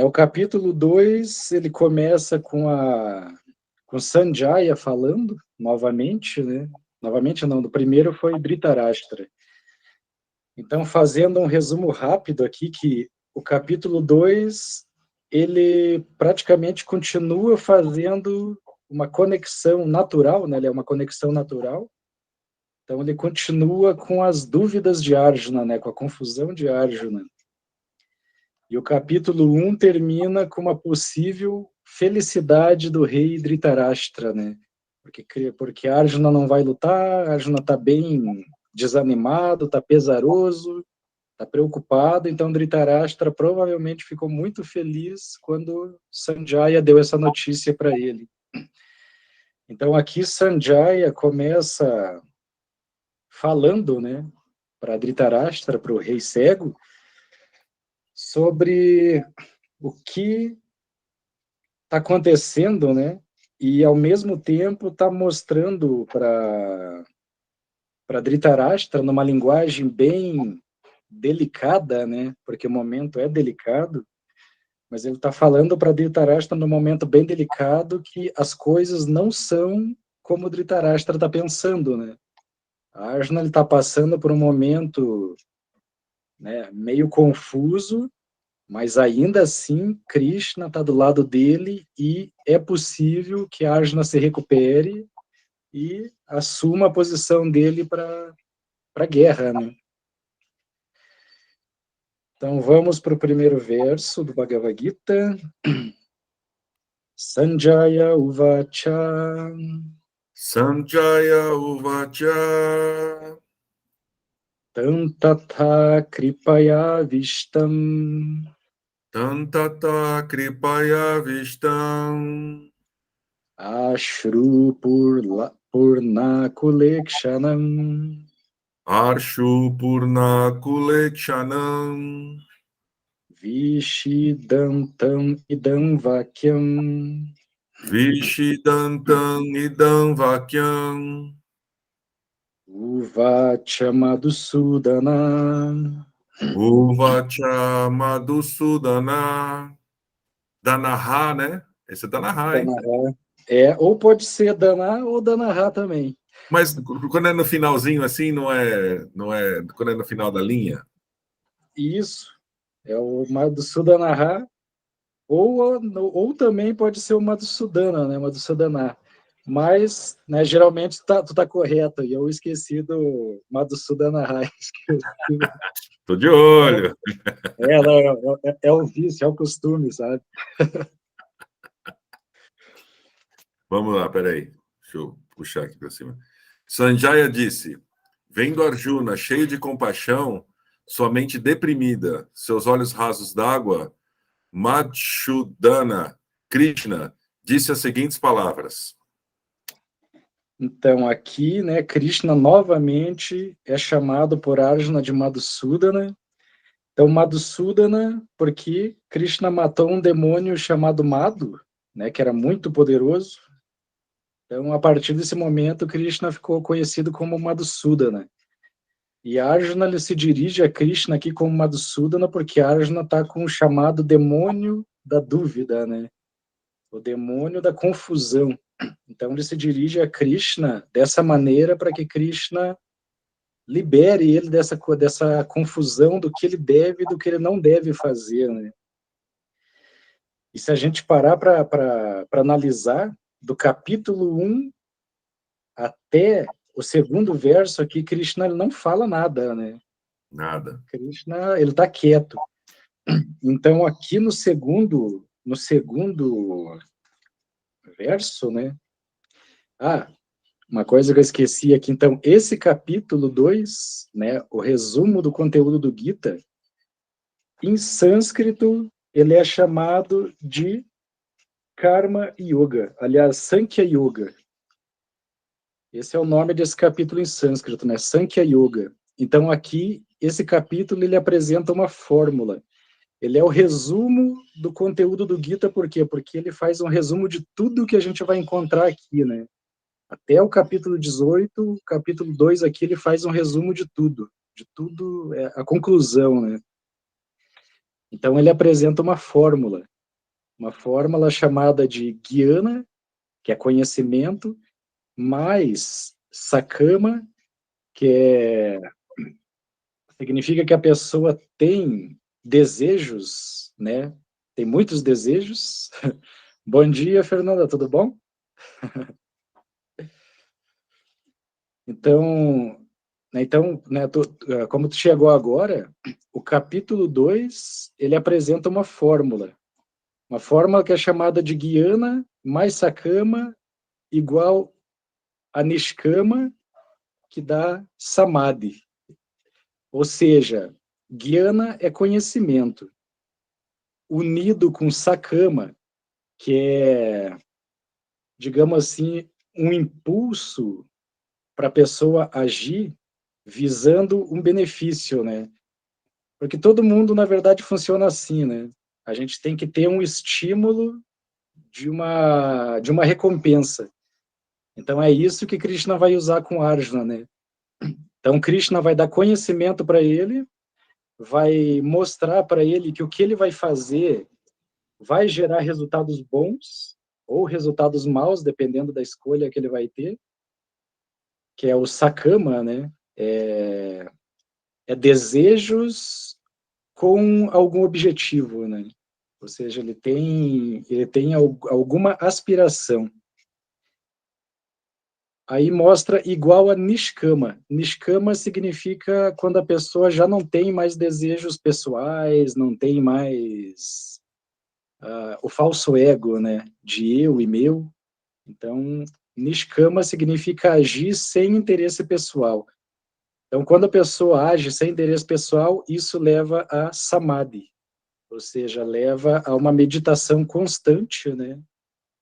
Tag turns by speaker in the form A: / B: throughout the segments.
A: O capítulo 2 ele começa com Sanjaya falando, novamente, né? Novamente não, do primeiro foi Dhritarashtra. Então, fazendo um resumo rápido aqui, que o capítulo 2 ele praticamente continua fazendo uma conexão natural, né? Ele é uma conexão natural. Então, ele continua com as dúvidas de Arjuna, né? Com a confusão de Arjuna. E o capítulo 1 termina com uma possível felicidade do rei Dhritarashtra, né? Porque Arjuna não vai lutar, Arjuna está bem desanimado, está pesaroso, está preocupado, então Dhritarashtra provavelmente ficou muito feliz quando Sanjaya deu essa notícia para ele. Então aqui Sanjaya começa falando, né, para Dhritarashtra, para o rei cego, sobre o que está acontecendo, né? E ao mesmo tempo está mostrando para Dhritarashtra numa linguagem bem delicada, né? Porque o momento é delicado, mas ele está falando para Dhritarashtra num momento bem delicado que as coisas não são como Dhritarashtra está pensando, né? A Arjuna está passando por um momento, né, meio confuso, mas ainda assim Krishna está do lado dele e é possível que Arjuna se recupere e assuma a posição dele para a guerra, né? Então vamos para o primeiro verso do Bhagavad Gita. Sanjaya Uvacha
B: Sanjaya Uvacha
A: Tantatha Kripaya Vishtam
B: Tantata Kripaya Vishtam
A: Ashru Purnakulekshanam
B: Arshu Purna Kulekshanam
A: Vishidantam Idam Vakyam
B: Vishidantam Idam Vakyam
A: Uvacha Madhusudana
B: Uvacha Madhusudana Danaha, né? Esse é Danaha, hein?
A: Danaha. Ou pode ser Dana ou Danaha também.
B: Mas quando é no finalzinho assim, não é quando é no final da linha?
A: Isso. É o Madhusudana, ou também pode ser o Madhusudana, né? Madhusudana. Mas, né, geralmente tu tá correto, e eu esqueci do Madhusudana.
B: Tô de olho.
A: É o vício, é o costume, sabe?
B: Vamos lá, peraí. Deixa eu puxar aqui para cima. Sanjaya disse: vendo Arjuna cheio de compaixão, sua mente deprimida, seus olhos rasos d'água, Madhusudana Krishna disse as seguintes palavras.
A: Então, aqui, né, Krishna novamente é chamado por Arjuna de Madhusudana. Então, Madhusudana, porque Krishna matou um demônio chamado Madhu, né, que era muito poderoso. Então, a partir desse momento, Krishna ficou conhecido como Madhusudana. E Arjuna ele se dirige a Krishna aqui como Madhusudana, porque Arjuna está com o chamado demônio da dúvida, né? O demônio da confusão. Então, ele se dirige a Krishna dessa maneira para que Krishna libere ele dessa confusão do que ele deve e do que ele não deve fazer, né? E se a gente parar para analisar, do capítulo 1 até o segundo verso aqui, Krishna ele não fala nada, né?
B: Nada.
A: Krishna, ele está quieto. Então, aqui no segundo verso, né? Uma coisa que eu esqueci aqui, então, esse capítulo 2, né, o resumo do conteúdo do Gita, em sânscrito, ele é chamado de Karma Yoga, aliás, Sankhya Yoga. Esse é o nome desse capítulo em sânscrito, né? Sankhya Yoga. Então, aqui, esse capítulo, ele apresenta uma fórmula. Ele é o resumo do conteúdo do Gita, por quê? Porque ele faz um resumo de tudo que a gente vai encontrar aqui, né? Até o capítulo 18, o capítulo 2 aqui, ele faz um resumo de tudo, a conclusão, né? Então ele apresenta uma fórmula chamada de Gyana, que é conhecimento, mais Sakama, que significa que a pessoa tem desejos, né? Tem muitos desejos. Bom dia, Fernanda, tudo bom? Então, né, como tu chegou agora, o capítulo 2, ele apresenta uma fórmula que é chamada de Gyana mais Sakama igual a Nishkama, que dá Samadhi. Ou seja, Gyana é conhecimento, unido com Sakama, que é, digamos assim, um impulso para a pessoa agir visando um benefício, né? Porque todo mundo, na verdade, funciona assim, né? A gente tem que ter um estímulo de uma recompensa. Então, é isso que Krishna vai usar com Arjuna, né? Então, Krishna vai dar conhecimento para ele, vai mostrar para ele que o que ele vai fazer vai gerar resultados bons ou resultados maus, dependendo da escolha que ele vai ter, que é o sakama, né? É desejos com algum objetivo, né? Ou seja, ele tem alguma aspiração. Aí mostra igual a Nishkama. Nishkama significa quando a pessoa já não tem mais desejos pessoais, não tem mais o falso ego, né? De eu e meu. Então, Nishkama significa agir sem interesse pessoal. Então, quando a pessoa age sem interesse pessoal, isso leva a Samadhi, ou seja, leva a uma meditação constante, né?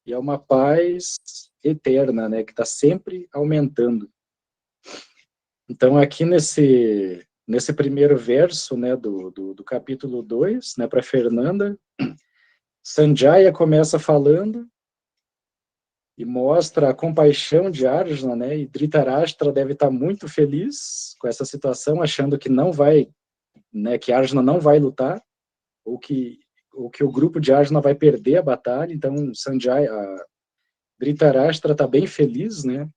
A: E a uma paz eterna, né? Que está sempre aumentando. Então, aqui nesse primeiro verso, né, do capítulo 2, né, para Fernanda, Sanjaya começa falando e mostra a compaixão de Arjuna, né, e Dhritarashtra deve estar muito feliz com essa situação, achando que não vai, né, que Arjuna não vai lutar, ou que o grupo de Arjuna vai perder a batalha. Então, Sanjaya, Dhritarashtra está bem feliz, né.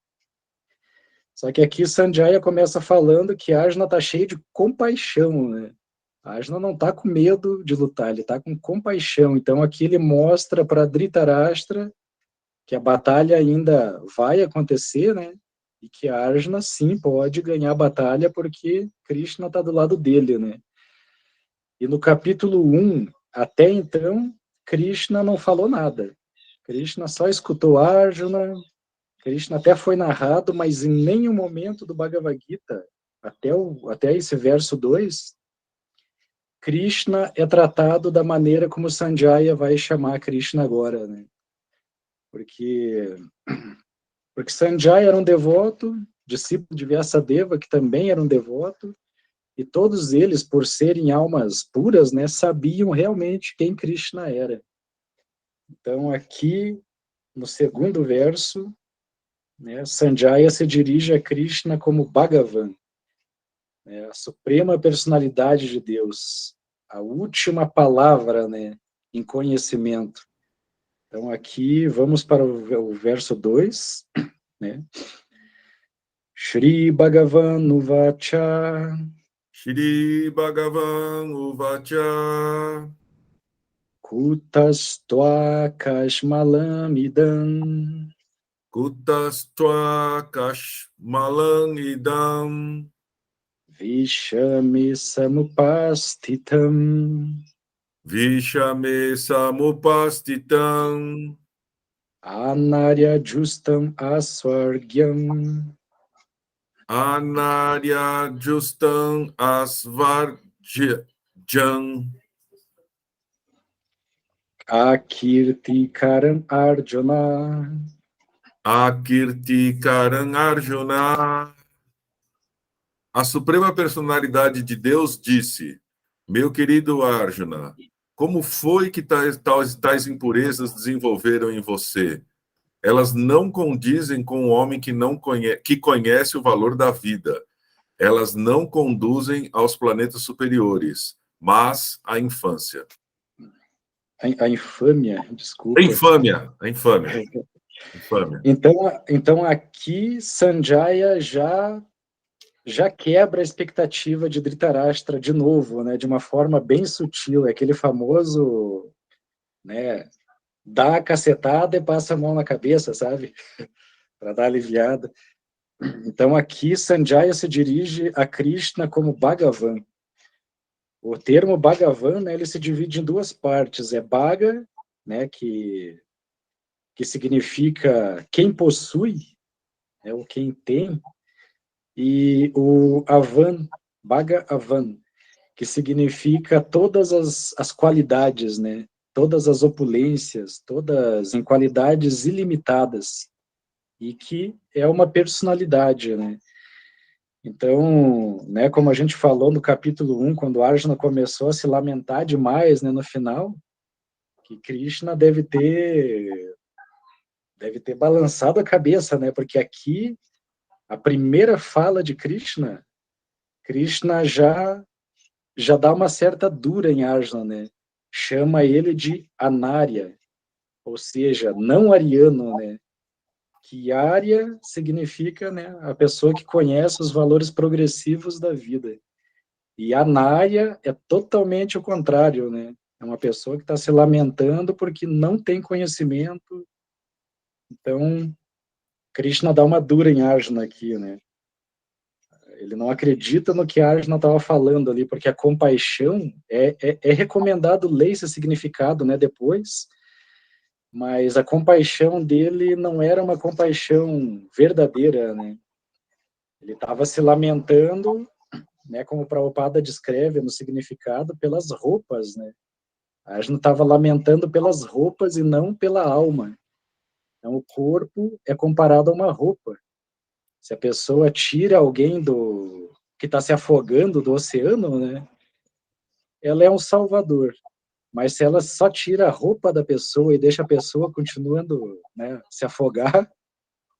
A: Só que aqui Sanjaya começa falando que Arjuna está cheio de compaixão, né. Arjuna não está com medo de lutar, ele está com compaixão. Então aqui ele mostra para Dhritarashtra que a batalha ainda vai acontecer, né? E que Arjuna sim pode ganhar a batalha porque Krishna está do lado dele, né? E no capítulo 1, até então, Krishna não falou nada. Krishna só escutou Arjuna, Krishna até foi narrado, mas em nenhum momento do Bhagavad Gita, até esse verso 2, Krishna é tratado da maneira como Sanjaya vai chamar Krishna agora, né? Porque Sanjaya era um devoto, discípulo de Vyasadeva, que também era um devoto, e todos eles, por serem almas puras, né, sabiam realmente quem Krishna era. Então, aqui, no segundo verso, né, Sanjaya se dirige a Krishna como Bhagavan, né, a suprema personalidade de Deus, a última palavra, né, em conhecimento. Então, aqui, vamos para o verso 2, né? Shri Bhagavan Uvacha
B: Shri Bhagavan Uvacha
A: Kutastva Kashmalamidam
B: Kutastva Kashmalang Idam
A: Vishami Samupastitam
B: Vishame Samupastitam
A: Anarya Justam Asvargyam
B: Anarya Justam Asvarjam
A: Akirtikaram Arjuna
B: Akirtikaram Arjuna. A Suprema Personalidade de Deus disse: Meu querido Arjuna, como foi que tais impurezas desenvolveram em você? Elas não condizem com o homem que conhece o valor da vida. Elas não conduzem aos planetas superiores. mas a infância.
A: A infâmia, desculpa.
B: A infâmia.
A: Então aqui Sanjaya já quebra a expectativa de Dhritarashtra de novo, né, de uma forma bem sutil, é aquele famoso, né, dá a cacetada e passa a mão na cabeça, sabe? Para dar aliviada. Então aqui Sanjaya se dirige a Krishna como Bhagavan. O termo Bhagavan, né, ele se divide em duas partes, é Bhaga, né, que significa quem possui, é o quem tem, e o Avan, Bhaga Avan, que significa todas as qualidades, né? Todas as opulências, todas em qualidades ilimitadas, e que é uma personalidade, né? Então, né, como a gente falou no capítulo 1, quando Arjuna começou a se lamentar demais, né, no final, que Krishna deve ter balançado a cabeça, né? Porque aqui a primeira fala de Krishna já dá uma certa dura em Arjuna, né? Chama ele de Anarya, ou seja, não ariano, né? Que Arya significa, né, a pessoa que conhece os valores progressivos da vida. E Anarya é totalmente o contrário, né? É uma pessoa que está se lamentando porque não tem conhecimento. Então, Krishna dá uma dura em Arjuna aqui, né? Ele não acredita no que a Arjuna estava falando ali, porque a compaixão é recomendado ler esse significado, né, depois, mas a compaixão dele não era uma compaixão verdadeira, né? Ele estava se lamentando, né, como o Prabhupada descreve no significado, pelas roupas, né? A Arjuna estava lamentando pelas roupas e não pela alma. Então, o corpo é comparado a uma roupa. Se a pessoa tira alguém que está se afogando do oceano, né, ela é um salvador. Mas se ela só tira a roupa da pessoa e deixa a pessoa continuando, né, se afogar,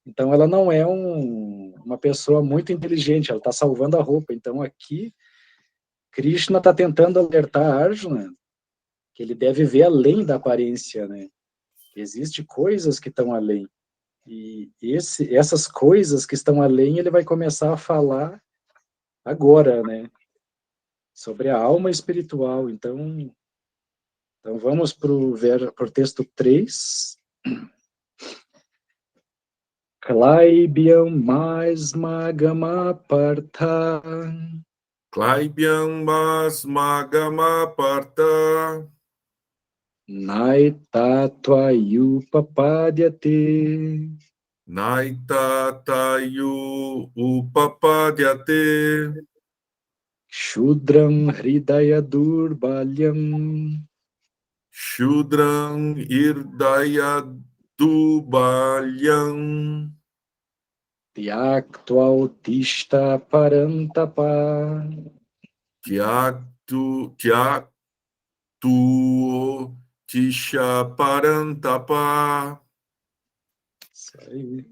A: então ela não é uma pessoa muito inteligente, ela está salvando a roupa. Então aqui, Krishna está tentando alertar Arjuna que ele deve ver além da aparência, né? Existem coisas que estão além. E essas coisas que estão além, ele vai começar a falar agora, né? Sobre a alma espiritual. Então vamos para o texto 3. Klaibyam masmagama partha.
B: Klaibyam masmagama partha.
A: Naitattvayupapadyate.
B: Naitatayu upapadyate.
A: Shudram hridaya durbalyam.
B: Shudram irdaya dubalyam.
A: Tyaktva uttishta parantapa.
B: Tyaktu tisha parantapa.
A: Isso aí.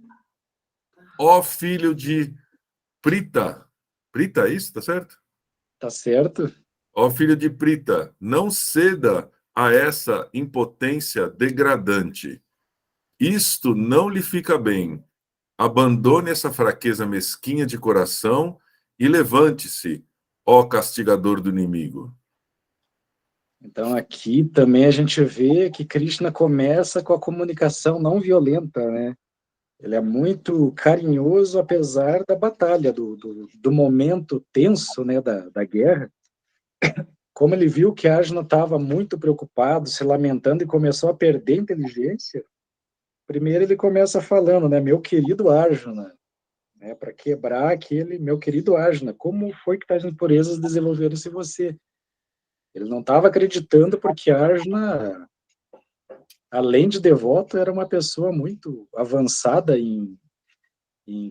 B: Ó filho de Prita. Prita, é isso? Tá certo?
A: Tá certo?
B: Ó filho de Prita, não ceda a essa impotência degradante. Isto não lhe fica bem. Abandone essa fraqueza mesquinha de coração e levante-se, ó castigador do inimigo.
A: Então aqui também a gente vê que Krishna começa com a comunicação não violenta, né? Ele é muito carinhoso apesar da batalha, do momento tenso, né, da guerra. Como ele viu que Arjuna estava muito preocupado, se lamentando e começou a perder a inteligência, primeiro ele começa falando, né, meu querido Arjuna, né, para quebrar aquele, meu querido Arjuna, como foi que tais impurezas desenvolveram-se em você? Ele não estava acreditando porque Arjuna, além de devoto, era uma pessoa muito avançada em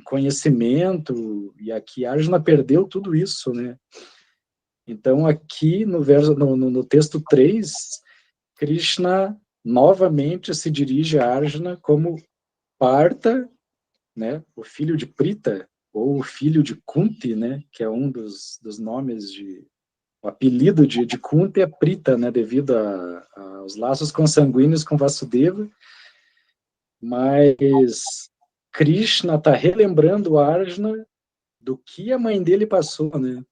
A: conhecimento, e aqui Arjuna perdeu tudo isso, né? Então, aqui no texto 3, Krishna novamente se dirige a Arjuna como Partha, né, o filho de Prita, ou o filho de Kunti, né, que é um dos nomes o apelido de Kunti é Prita, né, devido aos laços consanguíneos com Vasudeva, mas Krishna está relembrando Arjuna do que a mãe dele passou, né?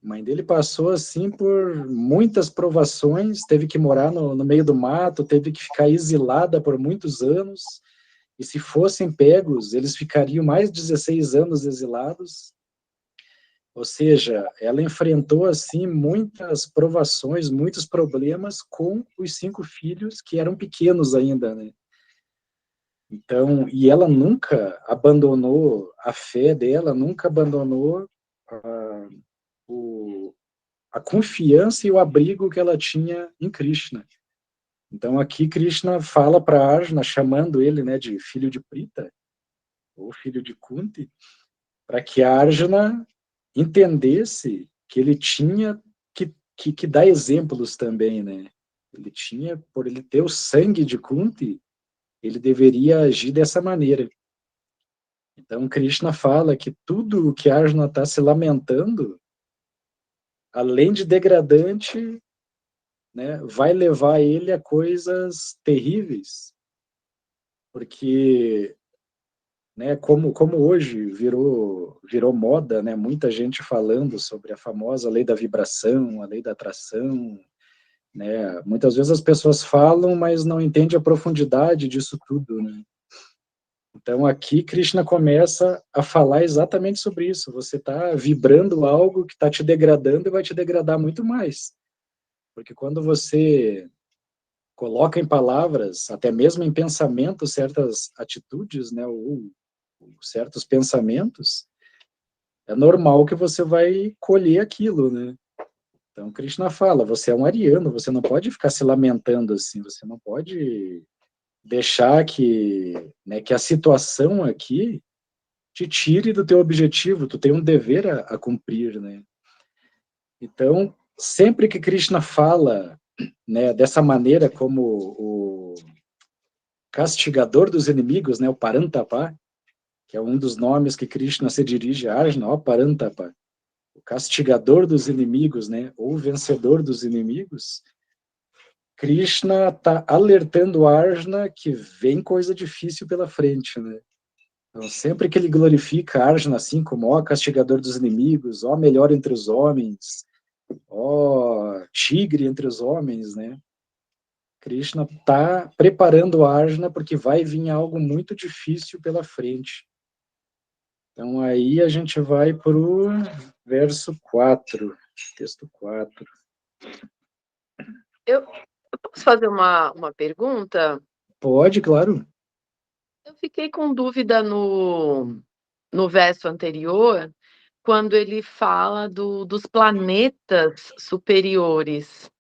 A: A mãe dele passou, assim, por muitas provações, teve que morar no meio do mato, teve que ficar exilada por muitos anos, e se fossem pegos, eles ficariam mais de 16 anos exilados. Ou seja, ela enfrentou, assim, muitas provações, muitos problemas com os 5 filhos, que eram pequenos ainda, né? Então, e ela nunca abandonou a fé dela, nunca abandonou a confiança e o abrigo que ela tinha em Krishna. Então, aqui Krishna fala para Arjuna, chamando ele, né, de filho de Prita, ou filho de Kunti, para que Arjuna entendesse que ele tinha que dar exemplos também, né? Ele tinha, por ele ter o sangue de Kunti, ele deveria agir dessa maneira. Então, Krishna fala que tudo o que Arjuna está se lamentando, além de degradante, né, vai levar ele a coisas terríveis, porque, né, como hoje virou moda, né, muita gente falando sobre a famosa lei da vibração, a lei da atração, né, muitas vezes as pessoas falam, mas não entendem a profundidade disso tudo, né. Então aqui Krishna começa a falar exatamente sobre isso. Você está vibrando algo que está te degradando e vai te degradar muito mais, porque quando você coloca em palavras, até mesmo em pensamento, certas atitudes, né, ou certos pensamentos, é normal que você vai colher aquilo, né? Então, Krishna fala, você é um ariano, você não pode ficar se lamentando assim, você não pode deixar que a situação aqui te tire do teu objetivo, tu tem um dever a cumprir, né? Então, sempre que Krishna fala, né, dessa maneira como o castigador dos inimigos, né, o Parantapa, que é um dos nomes que Krishna se dirige a Arjuna, ó Parantapa, o castigador dos inimigos, né, ou vencedor dos inimigos, Krishna está alertando Arjuna que vem coisa difícil pela frente, né? Então, sempre que ele glorifica Arjuna assim como ó castigador dos inimigos, ó melhor entre os homens, ó tigre entre os homens, né? Krishna está preparando Arjuna porque vai vir algo muito difícil pela frente. Então, aí a gente vai para o verso 4, texto 4.
C: Eu posso fazer uma pergunta?
A: Pode, claro.
C: Eu fiquei com dúvida no verso anterior, quando ele fala dos planetas superiores.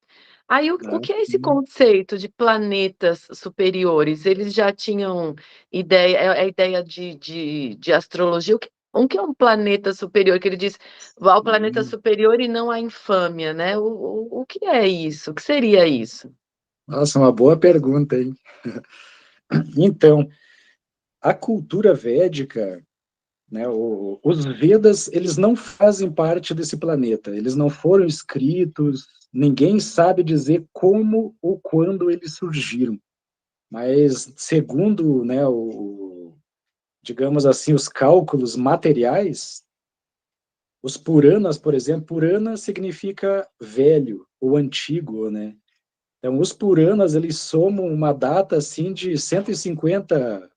C: Aí, o que é esse conceito de planetas superiores? Eles já tinham ideia, a ideia de astrologia? O que é um planeta superior? Que ele diz, vá ao planeta superior e não à infâmia, né? O que é isso? O que seria isso?
A: Nossa, uma boa pergunta, hein? Então, a cultura védica, né, os Vedas, eles não fazem parte desse planeta, eles não foram escritos, ninguém sabe dizer como ou quando eles surgiram. Mas, segundo, né, digamos assim, os cálculos materiais, os Puranas, por exemplo, Purana significa velho ou antigo, né? Então, os Puranas, eles somam uma data, assim, de 150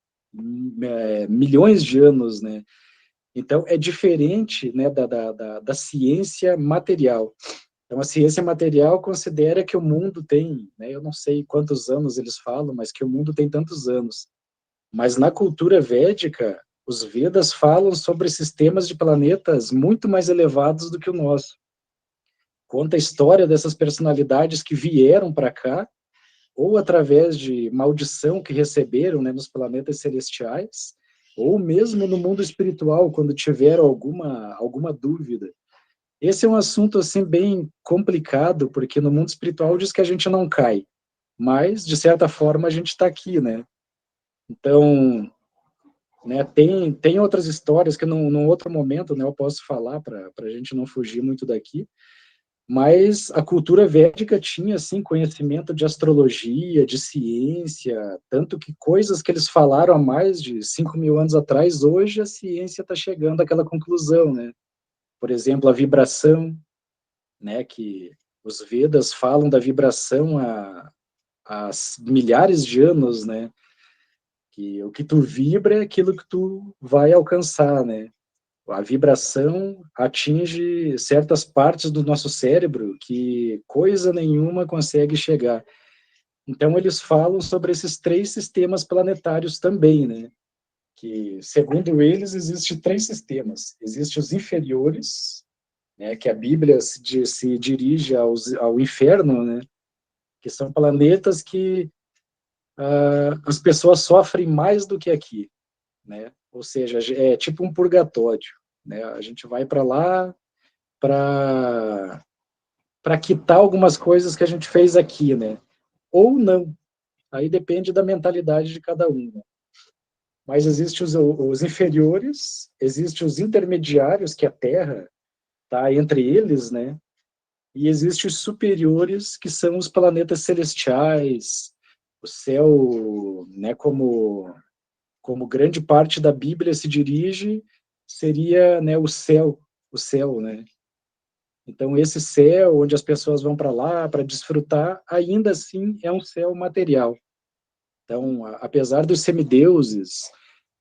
A: milhões de anos, né? Então, é diferente, né, da ciência material. Então, a ciência material considera que o mundo tem, né, eu não sei quantos anos eles falam, mas que o mundo tem tantos anos. Mas na cultura védica, os Vedas falam sobre sistemas de planetas muito mais elevados do que o nosso. Conta a história dessas personalidades que vieram para cá, ou através de maldição que receberam, né, nos planetas celestiais, ou mesmo no mundo espiritual, quando tiveram alguma dúvida. Esse é um assunto assim bem complicado, porque no mundo espiritual diz que a gente não cai, mas de certa forma a gente está aqui, né? Então, né, tem outras histórias que num outro momento, né, eu posso falar para a gente não fugir muito daqui, Mas a cultura védica tinha, assim, conhecimento de astrologia, de ciência, tanto que coisas que eles falaram há mais de 5.000 anos atrás, hoje a ciência está chegando àquela conclusão, né? Por exemplo, a vibração, né, que os Vedas falam da vibração há milhares de anos, né? Que o que tu vibra é aquilo que tu vai alcançar, né? A vibração atinge certas partes do nosso cérebro que coisa nenhuma consegue chegar. Então, eles falam sobre esses 3 sistemas planetários também, né? Que, segundo eles, existem 3 sistemas. Existem os inferiores, né? Que a Bíblia se dirige ao inferno, né? Que são planetas que as pessoas sofrem mais do que aqui, né? Ou seja, é tipo um purgatório, né? A gente vai para lá para quitar algumas coisas que a gente fez aqui, né? Ou não. Aí depende da mentalidade de cada um, né? Mas existem os inferiores, existem os intermediários, que a Terra está entre eles, né? E existem os superiores, que são os planetas celestiais, o céu, né? Como grande parte da Bíblia se dirige, seria, né, o céu, né? Então, esse céu, onde as pessoas vão para lá para desfrutar, ainda assim é um céu material. Então, apesar dos semideuses,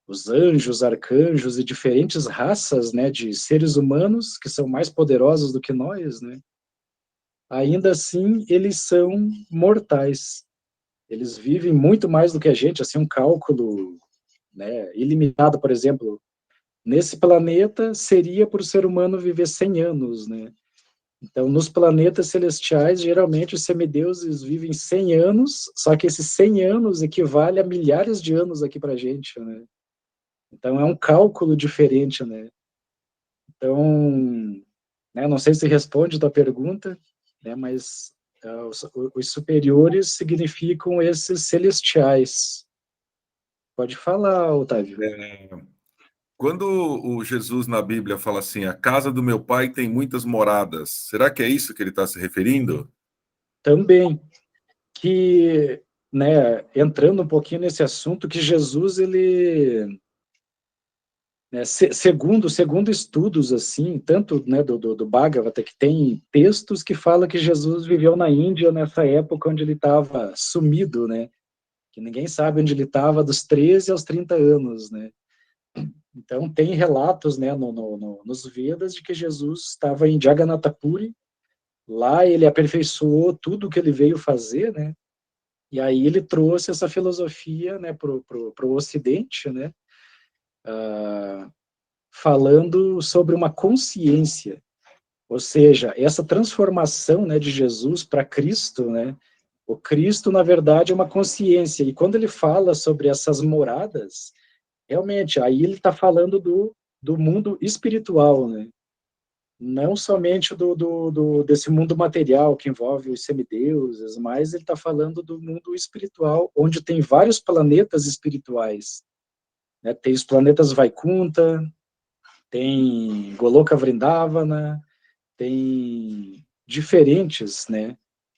A: os anjos, arcanjos e diferentes raças, né, de seres humanos que são mais poderosos do que nós, né, ainda assim eles são mortais. Eles vivem muito mais do que a gente, assim, um cálculo, né, ilimitado, por exemplo, nesse planeta seria para o ser humano viver 100 anos, né? Então, nos planetas celestiais, geralmente os semideuses vivem 100 anos, só que esses 100 anos equivale a milhares de anos aqui para a gente, né? Então, é um cálculo diferente, né? Então, né, não sei se responde a tua pergunta, né, mas os superiores significam esses celestiais. Pode falar, Otávio.
B: Quando o Jesus na Bíblia fala assim, a casa do meu pai tem muitas moradas, será que é isso que ele está se referindo?
A: Também, que, né, entrando um pouquinho nesse assunto, que Jesus, ele, né, segundo estudos, assim, tanto, né, do Bhagavata, que tem textos que falam que Jesus viveu na Índia nessa época onde ele estava sumido, né, que ninguém sabe onde ele estava dos 13 aos 30 anos, né. Então, tem relatos, né, nos Vedas de que Jesus estava em Jagannatha Puri, lá ele aperfeiçoou tudo o que ele veio fazer, né, e aí ele trouxe essa filosofia, né, pro Ocidente, né, falando sobre uma consciência, ou seja, essa transformação, né, de Jesus para Cristo, né, o Cristo, na verdade, é uma consciência, e quando ele fala sobre essas moradas, realmente, aí ele está falando do mundo espiritual, né, não somente desse mundo material que envolve os semideuses, mas ele está falando do mundo espiritual, onde tem vários planetas espirituais, né? Tem os planetas Vaikunta, tem Goloka Vrindavana, tem diferentes, né?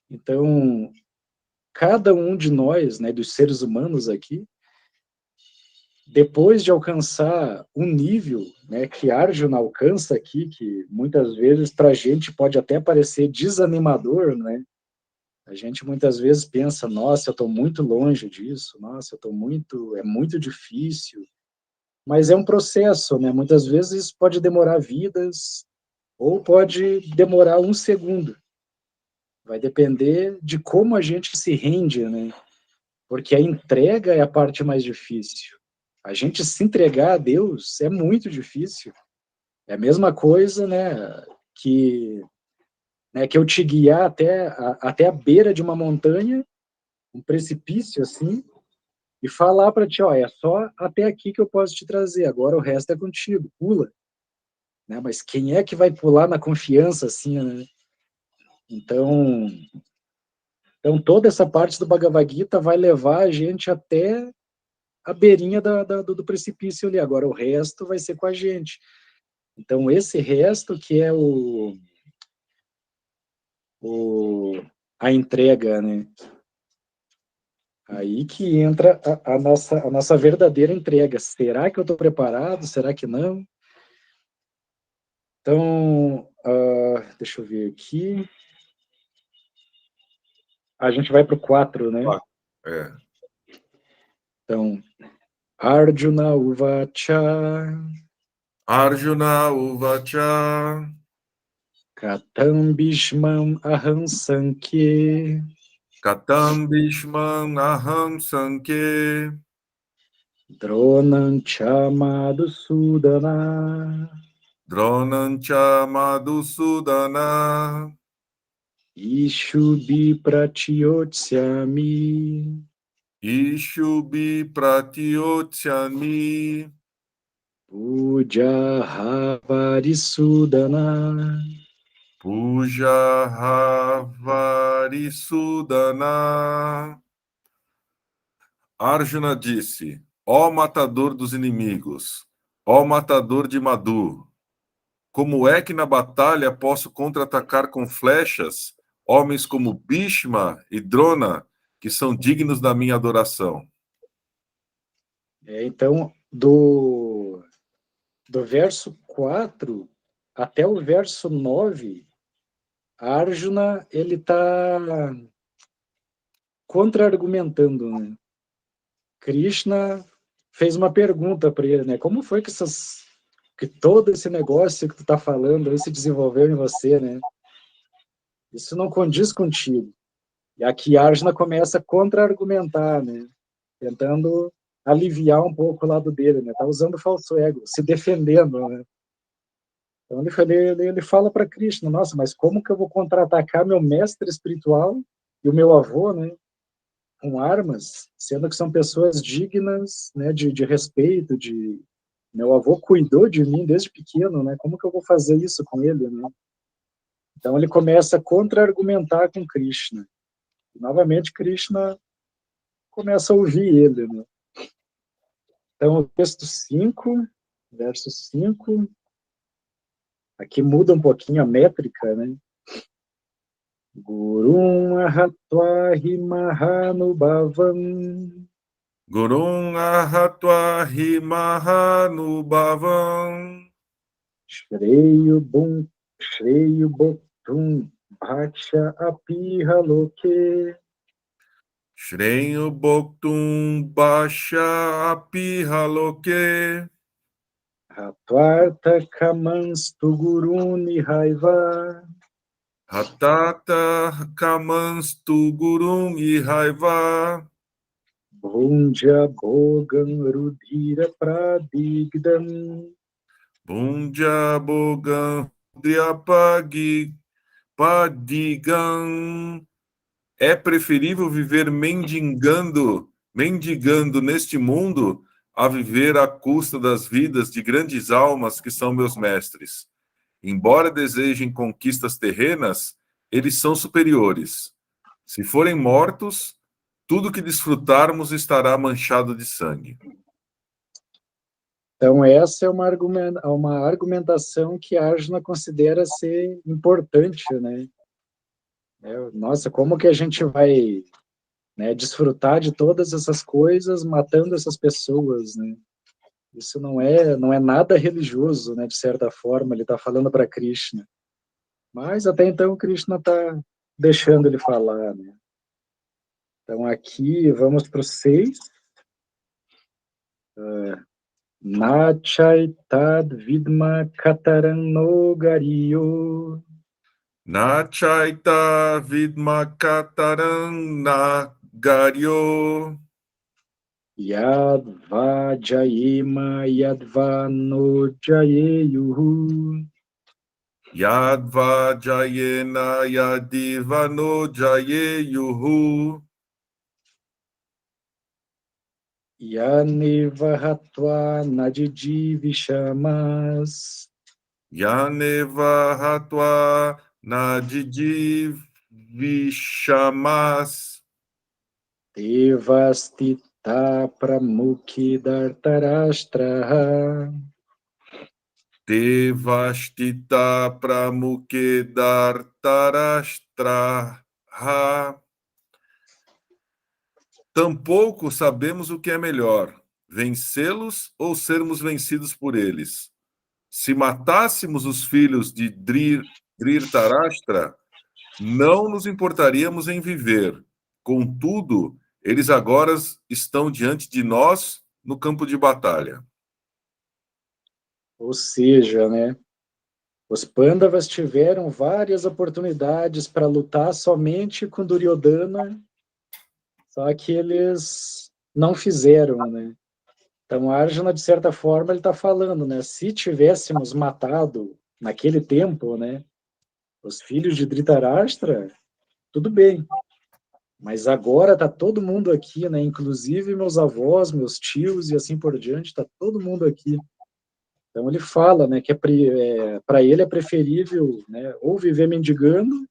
A: Então, cada um de nós, né, dos seres humanos aqui, depois de alcançar um nível, né, que Arjuna alcança aqui, que muitas vezes para a gente pode até parecer desanimador, né? A gente muitas vezes pensa, nossa, eu estou muito longe disso, nossa, é muito difícil, mas é um processo, né? Muitas vezes pode demorar vidas, ou pode demorar um segundo. Vai depender de como a gente se rende, né? Porque a entrega é a parte mais difícil. A gente se entregar a Deus é muito difícil. É a mesma coisa, que, que eu te guiar até a beira de uma montanha, um precipício assim, e falar para ti, ó, é só até aqui que eu posso te trazer, agora o resto é contigo, pula. Né? Mas quem é que vai pular na confiança assim, né? Então, toda essa parte do Bhagavad Gita vai levar a gente até a beirinha do precipício ali. Agora, o resto vai ser com a gente. Então, esse resto que é a entrega, né? Aí que entra a nossa verdadeira entrega. Será que eu estou preparado? Será que não? Então, deixa eu ver aqui. A gente vai para o 4, né?
B: É.
A: Então, Arjuna Uvacha
B: Arjuna Uvacha
A: Katam Bhishmam Aham Sankhye
B: Katam Bhishman Aham Sankhe
A: Dronam Cha Madhusudana
B: Dronancha Madhusudana
A: Ishubi Pratiyotsyami
B: Ishubi Pratiyotsyami
A: Puja Havarisudana
B: Puja Havarisudana. Arjuna disse: Ó matador dos inimigos, ó matador de Madhu, como é que na batalha posso contra-atacar com flechas homens como Bhishma e Drona, que são dignos da minha adoração?
A: Então, do verso 4 até o verso 9, Arjuna, ele está contra-argumentando, né? Krishna fez uma pergunta para ele, né? Como foi que todo esse negócio que tu está falando aí se desenvolveu em você, né? Isso não condiz contigo. E aqui Arjuna começa a contra-argumentar, né? Tentando aliviar um pouco o lado dele, né? Tá usando o falso ego, se defendendo, né? Então ele fala para Krishna, nossa, mas como que eu vou contra-atacar meu mestre espiritual e o meu avô, né? Com armas, sendo que são pessoas dignas, né, de respeito, meu avô cuidou de mim desde pequeno, né? Como que eu vou fazer isso com ele, né? Então ele começa a contra-argumentar com Krishna. E, novamente Krishna começa a ouvir ele, né? Então o texto 5, verso 5, aqui muda um pouquinho a métrica, né? Gurum ahatva himahanubhavam
B: Gurung ahatva himahanubhavam
A: Shreyu bhaktum bhaksha apiha loke
B: Shreyo Bhoktum Basha Apihaloke
A: Hatvartha kamanstu guruni raiva
B: Hatata Kamanstu Gurum Ihaiva
A: Bhunja bhogam rudhira pradigdam
B: Bunja Bogam Driapagi Padigam. É preferível viver mendigando neste mundo, a viver à custa das vidas de grandes almas que são meus mestres. Embora desejem conquistas terrenas, eles são superiores. Se forem mortos, tudo que desfrutarmos estará manchado de sangue.
A: Então essa é uma argumentação que Arjuna considera ser importante, né? Nossa, como que a gente vai, né, desfrutar de todas essas coisas matando essas pessoas, né? Isso não é nada religioso, né, de certa forma, ele está falando para Krishna. Mas até então Krishna está deixando ele falar, né? Então aqui vamos para o 6. Nachaitad vidma kataran no gariyo
B: Nachaita vidmakataram nagaryo
A: yadva jayema yadva no jayeyuhu
B: Yadva Jayena Yadivano Jayeyuhu
A: Yanevahatva najijivishamas
B: Yaneva Hatwa Nadiji Vishamas
A: devastita pramukhi dartarashtraha
B: Devashtita pramukedartarashtraha. Tampouco sabemos o que é melhor, vencê-los ou sermos vencidos por eles. Se matássemos os filhos de Dhritarashtra, não nos importaríamos em viver. Contudo, eles agora estão diante de nós no campo de batalha.
A: Ou seja, né, os Pandavas tiveram várias oportunidades para lutar somente com Duryodhana, só que eles não fizeram, né? Então, Arjuna, de certa forma, ele está falando, né? Se tivéssemos matado naquele tempo, né, os filhos de Dhritarashtra, tudo bem. Mas agora está todo mundo aqui, né? Inclusive meus avós, meus tios e assim por diante, está todo mundo aqui. Então ele fala, né, que para ele é preferível, né, ou viver mendigando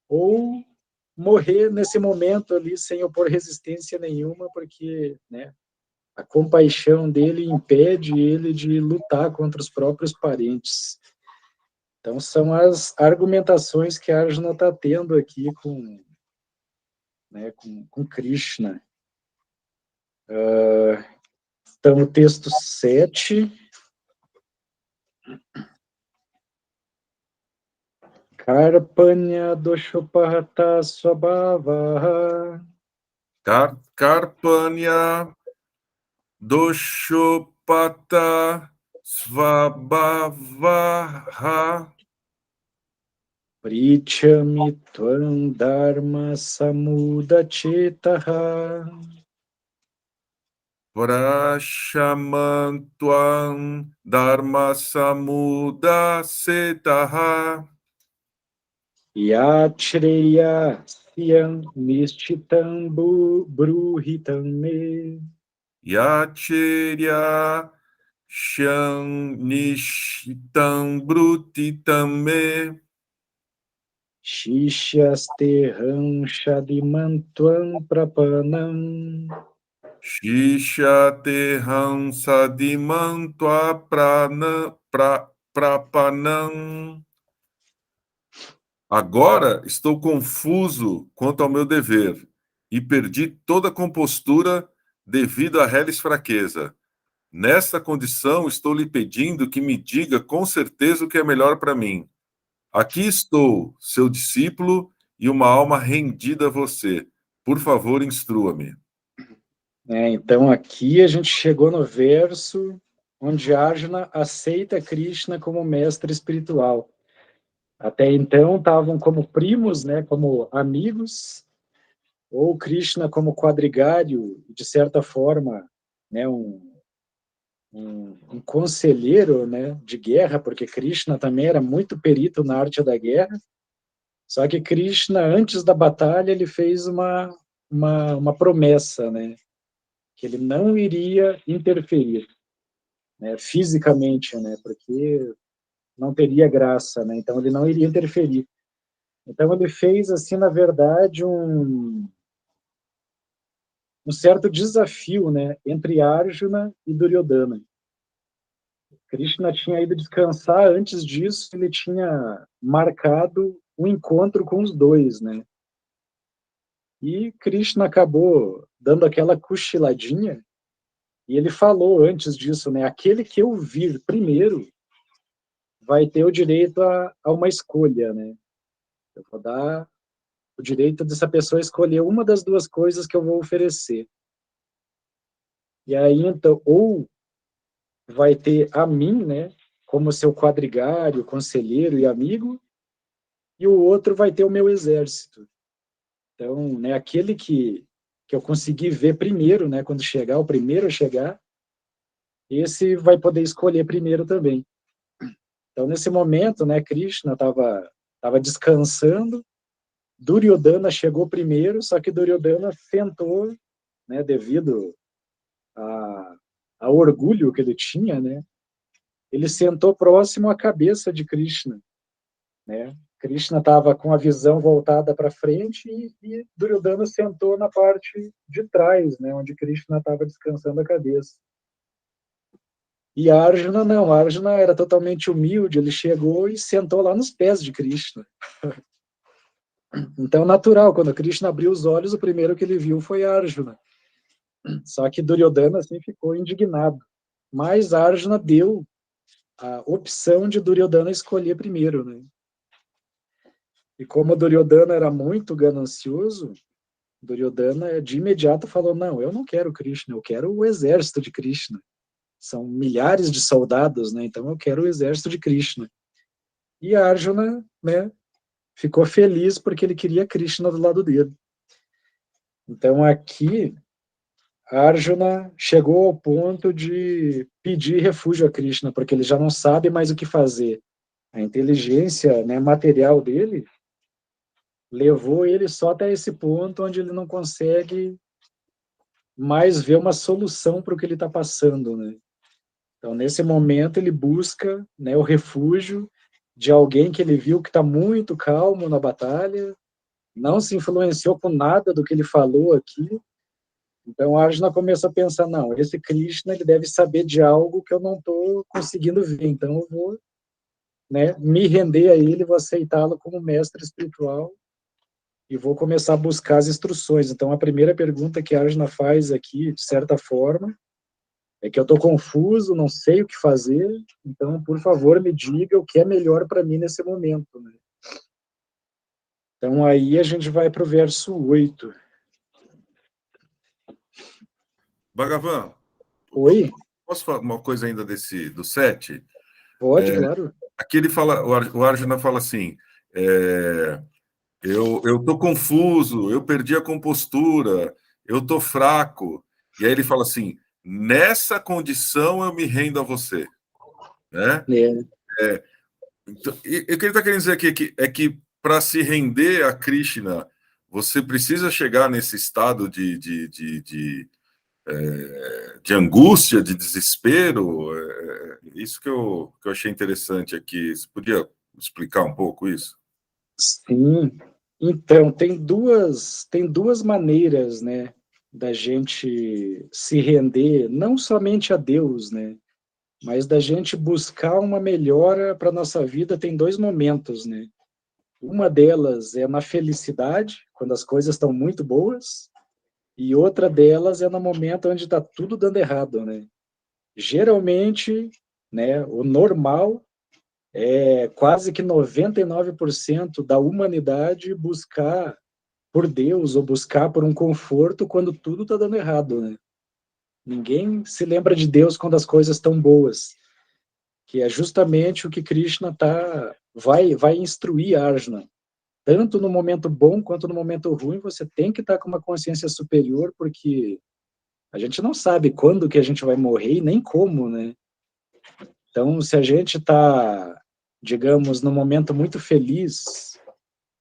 A: ou morrer nesse momento ali sem opor resistência nenhuma, porque, né, a compaixão dele impede ele de lutar contra os próprios parentes. Então são as argumentações que Arjuna está tendo aqui com, né, com Krishna. Então o texto 7. Karpanya doshopahata swabhavaha.
B: Karpanya doshopata svabhavaha.
A: Prichami tvam dharma samudachetaha.
B: Prashamantuam dharma samudasetaha.
A: Yachreya syam nishchitam bruhitam me.
B: Yachirya Shan Nishtam Brutitam me.
A: Shishyasteham shadimantvam prapanam.
B: Shishateham Sadimantva Prapanam. Agora estou confuso quanto ao meu dever e perdi toda a compostura devido à reles fraqueza. Nesta condição, estou lhe pedindo que me diga com certeza o que é melhor para mim. Aqui estou, seu discípulo, e uma alma rendida a você. Por favor, instrua-me.
A: Então aqui a gente chegou no verso onde Arjuna aceita Krishna como mestre espiritual. Até então estavam como primos, né, como amigos, ou Krishna como quadrigário, de certa forma, né, um conselheiro, né, de guerra, porque Krishna também era muito perito na arte da guerra. Só que Krishna, antes da batalha, ele fez uma promessa, né, que ele não iria interferir, né, fisicamente, né, porque não teria graça, né, então ele não iria interferir. Então ele fez, assim, na verdade, um certo desafio, né, entre Arjuna e Duryodhana. Krishna tinha ido descansar, antes disso ele tinha marcado um encontro com os dois, né? E Krishna acabou dando aquela cochiladinha e ele falou antes disso, né, aquele que eu vir primeiro vai ter o direito a uma escolha, né? Eu vou dar o direito dessa pessoa escolher uma das duas coisas que eu vou oferecer. E aí, então, ou vai ter a mim, né, como seu quadrigário, conselheiro e amigo, e o outro vai ter o meu exército. Então, né, aquele que eu consegui ver primeiro, né, quando chegar, o primeiro a chegar, esse vai poder escolher primeiro também. Então, nesse momento, né, Krishna tava descansando, Duryodhana chegou primeiro, só que Duryodhana sentou, né, devido ao orgulho que ele tinha, né, ele sentou próximo à cabeça de Krishna, né? Krishna estava com a visão voltada para frente e Duryodhana sentou na parte de trás, né, onde Krishna estava descansando a cabeça. E a Arjuna não, a Arjuna era totalmente humilde, ele chegou e sentou lá nos pés de Krishna. Então, natural, quando Krishna abriu os olhos, o primeiro que ele viu foi Arjuna. Só que Duryodhana, assim, ficou indignado. Mas Arjuna deu a opção de Duryodhana escolher primeiro, né? E como Duryodhana era muito ganancioso, Duryodhana de imediato falou, não, eu não quero Krishna, eu quero o exército de Krishna. São milhares de soldados, né? Então eu quero o exército de Krishna. E Arjuna, né, ficou feliz porque ele queria Krishna do lado dele. Então aqui Arjuna chegou ao ponto de pedir refúgio a Krishna, porque ele já não sabe mais o que fazer. A inteligência, né, material dele levou ele só até esse ponto onde ele não consegue mais ver uma solução para o que ele está passando, né? Então, nesse momento, ele busca, né, o refúgio de alguém que ele viu que está muito calmo na batalha, não se influenciou com nada do que ele falou aqui. Então, Arjuna começa a pensar, não, esse Krishna ele deve saber de algo que eu não estou conseguindo ver, então eu vou, né, me render a ele, vou aceitá-lo como mestre espiritual e vou começar a buscar as instruções. Então, a primeira pergunta que Arjuna faz aqui, de certa forma, é que eu estou confuso, não sei o que fazer, então, por favor, me diga o que é melhor para mim nesse momento, né? Então, aí a gente vai para o verso 8.
B: Bhagavan,
A: Oi?
B: posso falar uma coisa ainda do 7?
A: Pode, claro.
B: Aqui ele fala, o Arjuna fala assim, eu estou confuso, eu perdi a compostura, eu estou fraco. E aí ele fala assim, nessa condição eu me rendo a você. Né? Então, e o que ele está querendo dizer aqui é que para se render a Krishna, você precisa chegar nesse estado de angústia, de desespero. Isso que eu achei interessante aqui. Você podia explicar um pouco isso?
A: Sim. Então, tem duas maneiras, né, da gente se render, não somente a Deus, né, mas da gente buscar uma melhora para nossa vida. Tem dois momentos, né? Uma delas é na felicidade, quando as coisas estão muito boas, e outra delas é no momento onde está tudo dando errado, né? Geralmente, né, o normal é quase que 99% da humanidade buscar por Deus ou buscar por um conforto quando tudo está dando errado, né? Ninguém se lembra de Deus quando as coisas estão boas, que é justamente o que Krishna vai instruir Arjuna. Tanto no momento bom quanto no momento ruim, você tem que estar com uma consciência superior, porque a gente não sabe quando que a gente vai morrer e nem como, né? Então, se a gente está, digamos, num momento muito feliz,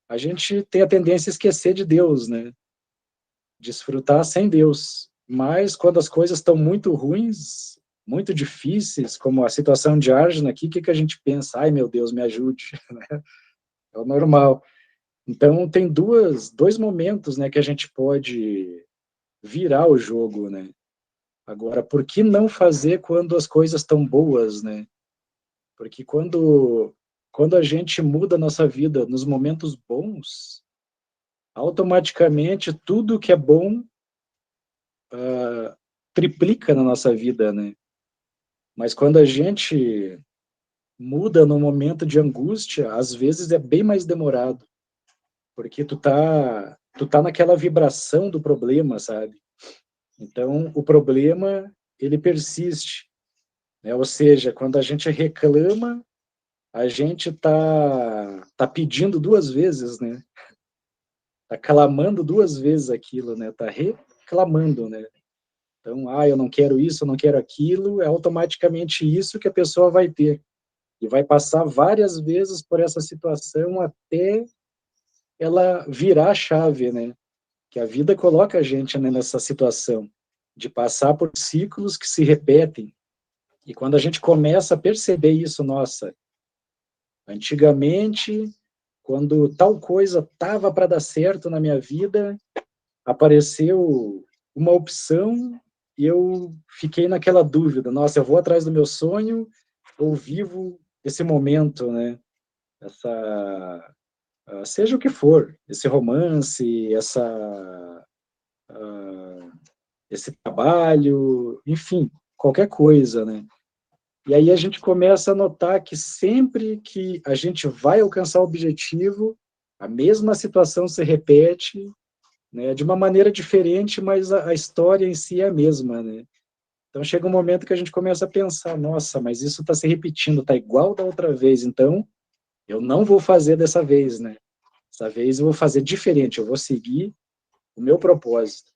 A: a gente tem a tendência a esquecer de Deus, né? Desfrutar sem Deus. Mas quando as coisas estão muito ruins, muito difíceis, como a situação de Arjuna aqui, o que a gente pensa? Ai, meu Deus, me ajude. É o normal. Então, tem dois momentos, né, que a gente pode virar o jogo, né? Agora, por que não fazer quando as coisas estão boas, né? Porque quando a gente muda a nossa vida nos momentos bons, automaticamente tudo que é bom triplica na nossa vida, né? Mas quando a gente muda no momento de angústia, às vezes é bem mais demorado, porque tu tá naquela vibração do problema, sabe? Então, o problema, ele persiste, né? Ou seja, quando a gente reclama, a gente tá pedindo duas vezes, né? Tá clamando duas vezes aquilo, né? Tá reclamando, né? Então, eu não quero isso, eu não quero aquilo, é automaticamente isso que a pessoa vai ter. E vai passar várias vezes por essa situação até ela virar a chave, né? Que a vida coloca a gente, né, nessa situação de passar por ciclos que se repetem. E quando a gente começa a perceber isso, nossa, antigamente, quando tal coisa tava para dar certo na minha vida, apareceu uma opção eu fiquei naquela dúvida, nossa, eu vou atrás do meu sonho ou vivo esse momento, né? Seja o que for, esse romance, esse trabalho, enfim, qualquer coisa, né? E aí a gente começa a notar que sempre que a gente vai alcançar o objetivo, a mesma situação se repete, né, de uma maneira diferente, mas a história em si é a mesma, né? Então chega um momento que a gente começa a pensar, nossa, mas isso está se repetindo, está igual da outra vez, então eu não vou fazer dessa vez, né? Dessa vez eu vou fazer diferente, eu vou seguir o meu propósito.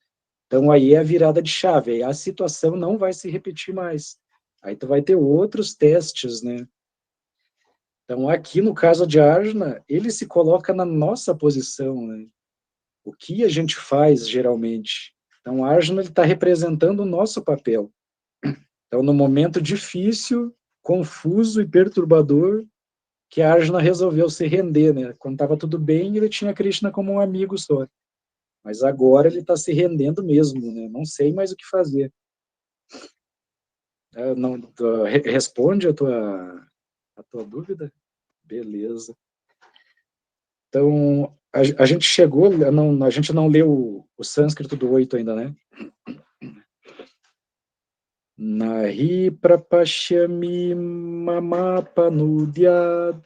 A: Então aí é a virada de chave, aí a situação não vai se repetir mais. Aí tu vai ter outros testes, né? Então aqui no caso de Arjuna, ele se coloca na nossa posição, né? O que a gente faz geralmente. Então Arjuna ele está representando o nosso papel. Então no momento difícil, confuso e perturbador, que Arjuna resolveu se render, né? Quando estava tudo bem, ele tinha Krishna como um amigo só. Mas agora ele está se rendendo mesmo, né? Não sei mais o que fazer. Não, responde a tua dúvida? Beleza. Então, a gente chegou, não, a gente não leu o sânscrito do 8 ainda, né? Nahi prapashyami mama panudyad.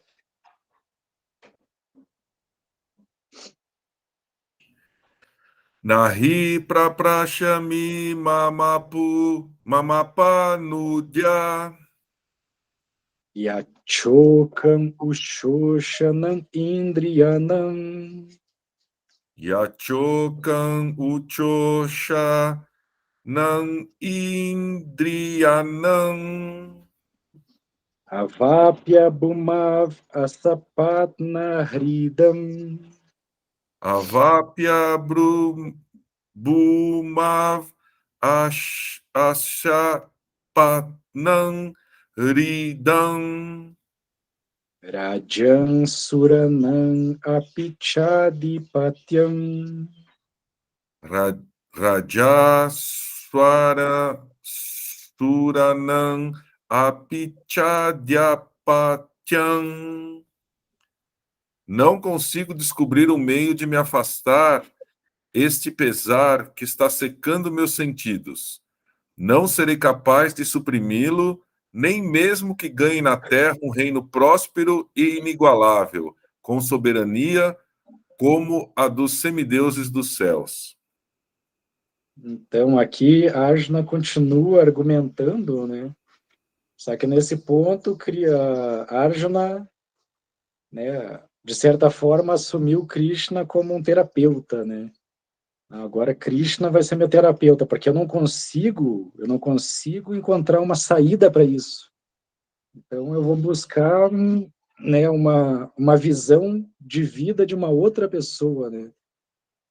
B: Nahi praprashami mamapanudya.
A: Yachokam ushoshanam indriyanam.
B: Yachokam uchosha nan indriyanam.
A: Avapya bumav asapatna hridam.
B: Avapya bumav ashapatnam ridam.
A: Rajan suranam apichadipatyam.
B: Rajaswara Suranam Apichadyapatyam. Não consigo descobrir um meio de me afastar este pesar que está secando meus sentidos. Não serei capaz de suprimi-lo, nem mesmo que ganhe na terra um reino próspero e inigualável, com soberania como a dos semideuses dos céus.
A: Então, aqui, Arjuna continua argumentando, né? Só que nesse ponto, Arjuna, né, de certa forma, assumiu Krishna como um terapeuta, né? Agora Krishna vai ser meu terapeuta, porque eu não consigo encontrar uma saída para isso. Então, eu vou buscar, né, uma visão de vida de uma outra pessoa, né?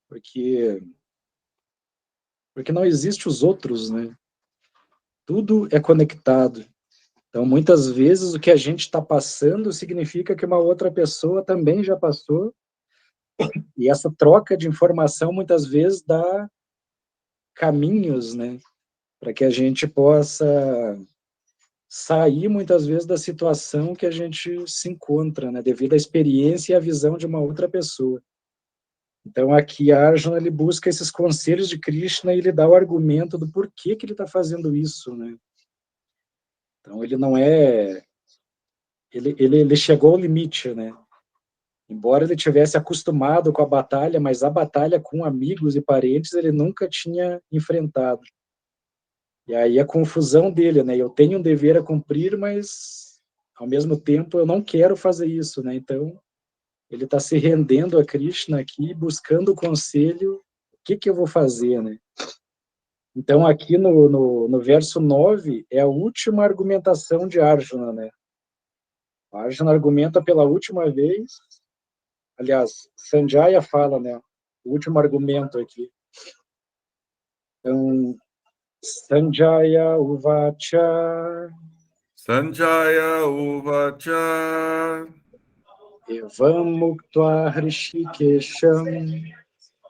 A: Porque não existe os outros, né? Tudo é conectado. Então, muitas vezes, o que a gente está passando significa que uma outra pessoa também já passou, e essa troca de informação, muitas vezes, dá caminhos, né, para que a gente possa sair, muitas vezes, da situação que a gente se encontra, né, devido à experiência e à visão de uma outra pessoa. Então, aqui, Arjuna, ele busca esses conselhos de Krishna e ele dá o argumento do porquê que ele está fazendo isso, né. Então, ele não é... Ele chegou ao limite, né. Embora ele tivesse acostumado com a batalha, mas a batalha com amigos e parentes ele nunca tinha enfrentado. E aí a confusão dele, né? Eu tenho um dever a cumprir, mas ao mesmo tempo eu não quero fazer isso, né? Então ele está se rendendo a Krishna aqui, buscando o conselho, o que eu vou fazer, né? Então aqui no verso 9 é a última argumentação de Arjuna, né? Arjuna argumenta pela última vez. Aliás, Sanjaya fala, né? O último argumento aqui. Então, Sanjaya Uvacha.
B: Sanjaya Uvacha.
A: Evam Muktva Hrishikesham.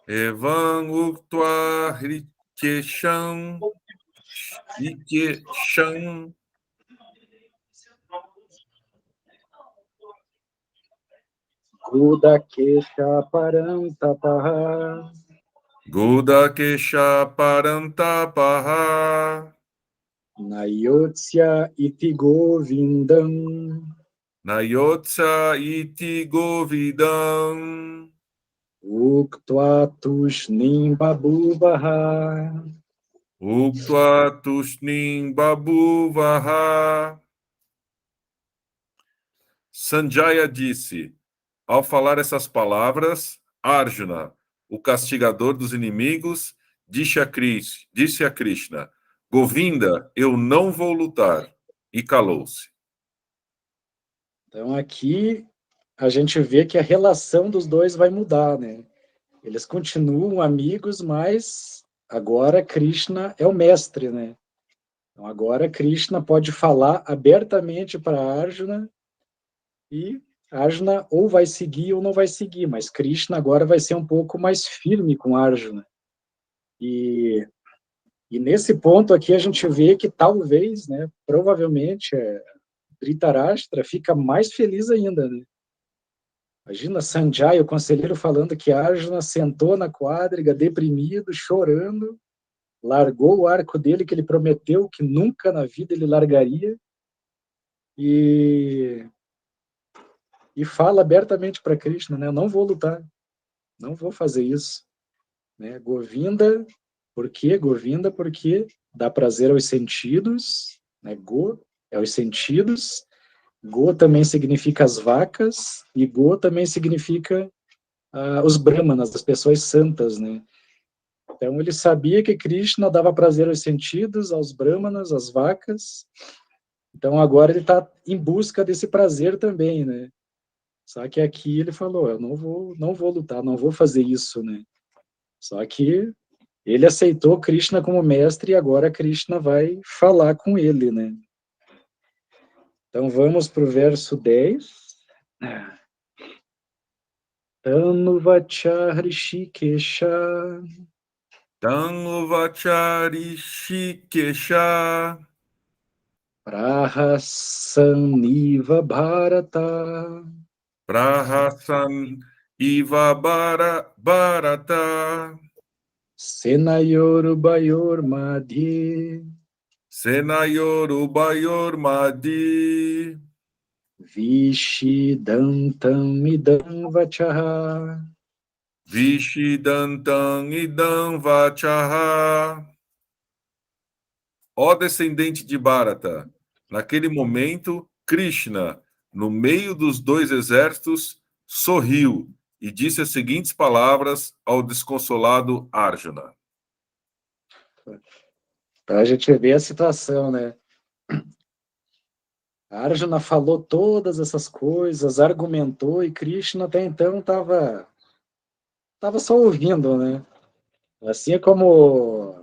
B: Evam Uktva Hrikesham. Ikesham.
A: Gudakesha Parantapaha.
B: Gudakesha Parantapaha.
A: Nayotsya iti Govindam.
B: Nayotsa iti Govidam.
A: Uktva tushnim babuvaha.
B: Uktva tushnim babuvaha. Sanjaya disse, ao falar essas palavras, Arjuna, o castigador dos inimigos, disse a Krishna, Govinda, eu não vou lutar. E calou-se.
A: Então aqui a gente vê que a relação dos dois vai mudar, né? Eles continuam amigos, mas agora Krishna é o mestre, né? Então agora Krishna pode falar abertamente para Arjuna e Arjuna ou vai seguir ou não vai seguir, mas Krishna agora vai ser um pouco mais firme com Arjuna. E nesse ponto aqui a gente vê que talvez, né, provavelmente, Dhritarashtra fica mais feliz ainda, né? Imagina Sanjaya, o conselheiro, falando que Arjuna sentou na quadriga, deprimido, chorando, largou o arco dele que ele prometeu que nunca na vida ele largaria e fala abertamente para Krishna, né? Eu não vou lutar, não vou fazer isso, né? Govinda, por quê? Govinda porque dá prazer aos sentidos, né? Go é os sentidos, Go também significa as vacas e Go também significa os brahmanas, as pessoas santas, né? Então ele sabia que Krishna dava prazer aos sentidos, aos brahmanas, às vacas. Então agora ele está em busca desse prazer também, né? Só que aqui ele falou, eu não vou lutar, não vou fazer isso, né? Só que ele aceitou Krishna como mestre e agora Krishna vai falar com ele, né? Então vamos para o verso 10. Tanuvacha Hrishikesha
B: Tanuvacha Rishikesha
A: Prahasaniva Bharata
B: Prahasan Iva Bharata
A: Senayor Bayor Madhye
B: Senayor Ubayor Madi
A: Vishidantam Idam Vachaha
B: Vishidantam Idam Vachaha. Ó descendente de Bharata, naquele momento, Krishna, no meio dos dois exércitos, sorriu e disse as seguintes palavras ao desconsolado Arjuna.
A: Para a gente ver a situação, né? Arjuna falou todas essas coisas, argumentou, e Krishna até então estava só ouvindo, né? Assim é como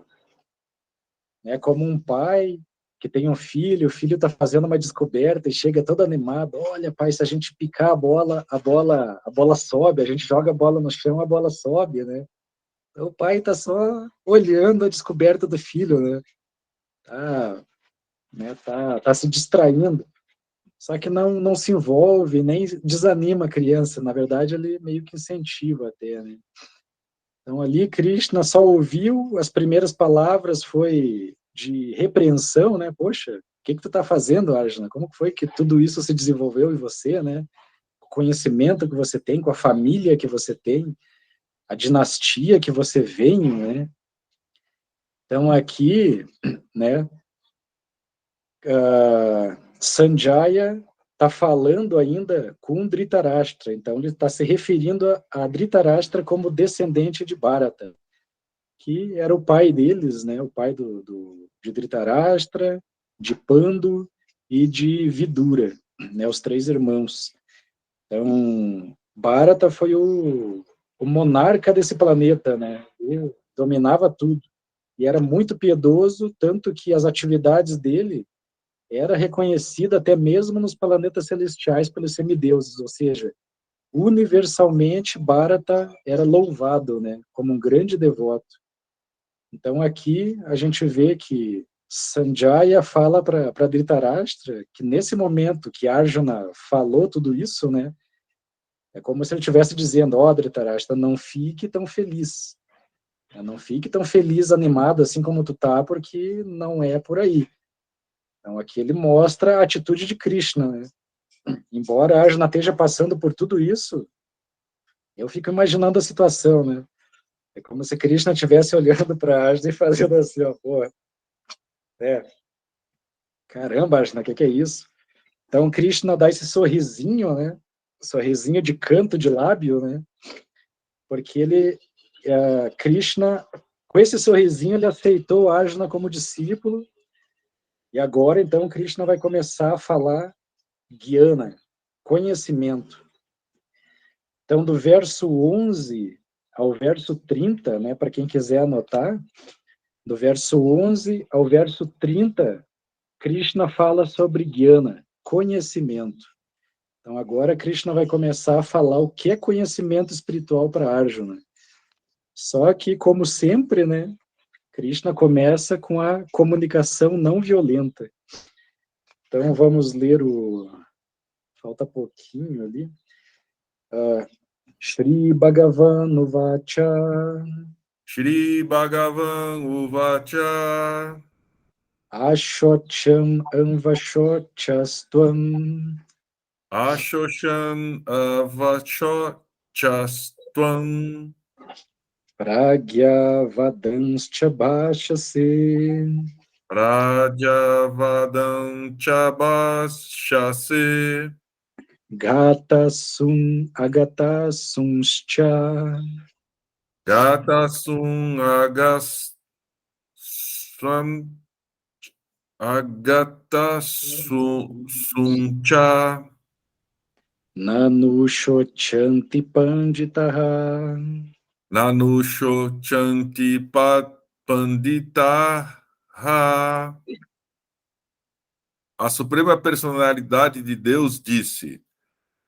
A: um pai que tem um filho, o filho está fazendo uma descoberta e chega todo animado, olha, pai, se a gente picar a bola sobe, a gente joga a bola no chão, a bola sobe, né? Então, o pai está só olhando a descoberta do filho, né? Tá se distraindo. Só que não se envolve, nem desanima a criança. Na verdade, ele meio que incentiva até, né? Então, ali, Krishna só ouviu, as primeiras palavras foi de repreensão, né? Poxa, o que tu tá fazendo, Arjuna? Como foi que tudo isso se desenvolveu em você, né? O conhecimento que você tem, com a família que você tem, a dinastia que você vem, né? Então, aqui, né, Sanjaya está falando ainda com Dhritarashtra, então ele está se referindo a Dhritarashtra como descendente de Bharata, que era o pai deles, né, o pai de Dhritarashtra, de Pandu e de Vidura, né, os três irmãos. Então, Bharata foi o monarca desse planeta, né, ele dominava tudo, e era muito piedoso, tanto que as atividades dele era reconhecida até mesmo nos planetas celestiais pelos semideuses, ou seja, universalmente Bharata era louvado, né, como um grande devoto. Então aqui a gente vê que Sanjaya fala para Dhritarashtra que nesse momento que Arjuna falou tudo isso, né, é como se ele estivesse dizendo, ó, Dhritarashtra, não fique tão feliz. Não fique tão feliz, animado assim como tu tá, porque não é por aí. Então aqui ele mostra a atitude de Krishna, né? Embora Arjuna esteja passando por tudo isso, eu fico imaginando a situação, né? É como se Krishna estivesse olhando para Arjuna e fazendo assim, ó, pô, caramba, Arjuna, o que é isso? Então Krishna dá esse sorrisinho, né? Sorrisinho de canto de lábio, né? Porque Krishna, com esse sorrisinho, ele aceitou Arjuna como discípulo, e agora, então, Krishna vai começar a falar Gyana, conhecimento. Então, do verso 11 ao verso 30, né, para quem quiser anotar, do verso 11 ao verso 30, Krishna fala sobre Gyana, conhecimento. Então, agora Krishna vai começar a falar o que é conhecimento espiritual para Arjuna. Só que, como sempre, né, Krishna começa com a comunicação não violenta. Então, vamos ler falta pouquinho ali. Shri Bhagavan Uvacha.
B: Shri Bhagavan Uvacha.
A: Ashocham Anvachochastvam.
B: Ashoshan Avachotchastvam.
A: Pragyavadanscha Bhashase.
B: Rajavadam Chabashase.
A: Gatasum Agatasumscha.
B: Gatasum Agasam Agatasumcha.
A: Nanusho-chanti panditaha.
B: Nanusho Chanti Pandita. A Suprema Personalidade de Deus disse: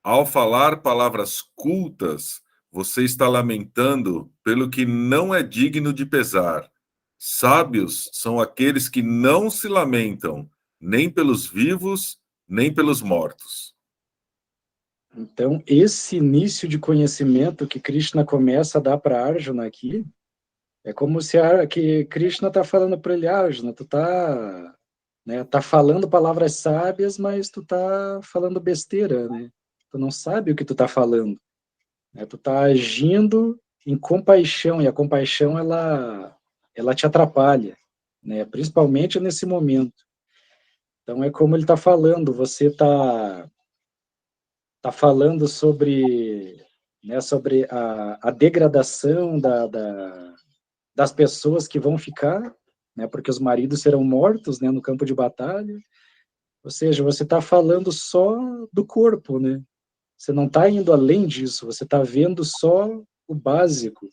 B: ao falar palavras cultas, você está lamentando pelo que não é digno de pesar. Sábios são aqueles que não se lamentam, nem pelos vivos, nem pelos mortos.
A: Então, esse início de conhecimento que Krishna começa a dar para Arjuna aqui, é como se que Krishna está falando para ele, Arjuna, tu tá, né, tá falando palavras sábias, mas tu tá falando besteira, né? Tu não sabe o que tu tá falando, né? Tu tá agindo em compaixão, e a compaixão, ela te atrapalha, né? Principalmente nesse momento. Então, é como ele está falando, você tá falando sobre, né, sobre a degradação das pessoas que vão ficar, né, porque os maridos serão mortos, né, no campo de batalha. Ou seja, você está falando só do corpo, né? Você não está indo além disso, você está vendo só o básico.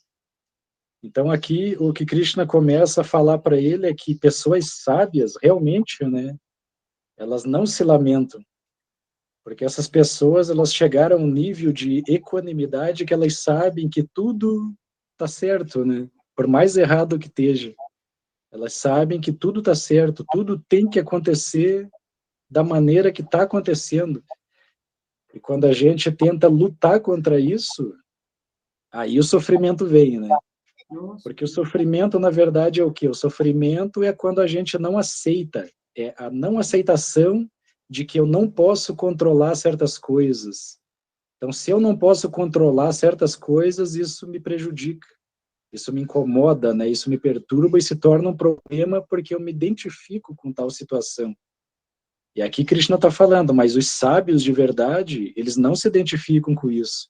A: Então aqui o que Krishna começa a falar para ele é que pessoas sábias realmente, né, elas não se lamentam, porque essas pessoas, elas chegaram a um nível de equanimidade que elas sabem que tudo está certo, né? Por mais errado que esteja. Elas sabem que tudo está certo, tudo tem que acontecer da maneira que está acontecendo. E quando a gente tenta lutar contra isso, aí o sofrimento vem, né? Porque o sofrimento, na verdade, é o quê? O sofrimento é quando a gente não aceita, é a não aceitação de que eu não posso controlar certas coisas. Então, se eu não posso controlar certas coisas, isso me prejudica, isso me incomoda, né? Isso me perturba e se torna um problema porque eu me identifico com tal situação. E aqui Krishna está falando, mas os sábios de verdade, eles não se identificam com isso.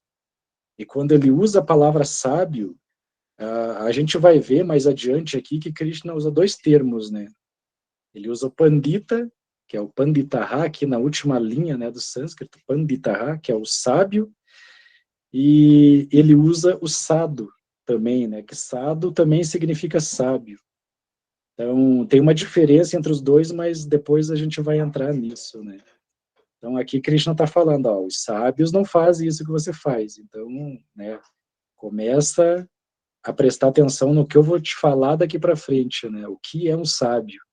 A: E quando ele usa a palavra sábio, a gente vai ver mais adiante aqui que Krishna usa dois termos, né? Ele usa o pandita, que é o panditaha, aqui na última linha, né, do sânscrito, panditaha, que é o sábio, e ele usa o sadhu também, né, que sadhu também significa sábio. Então, tem uma diferença entre os dois, mas depois a gente vai entrar nisso, né. Então, aqui Krishna está falando, ó, os sábios não fazem isso que você faz, então, né, começa a prestar atenção no que eu vou te falar daqui para frente, né, o que é um sábio.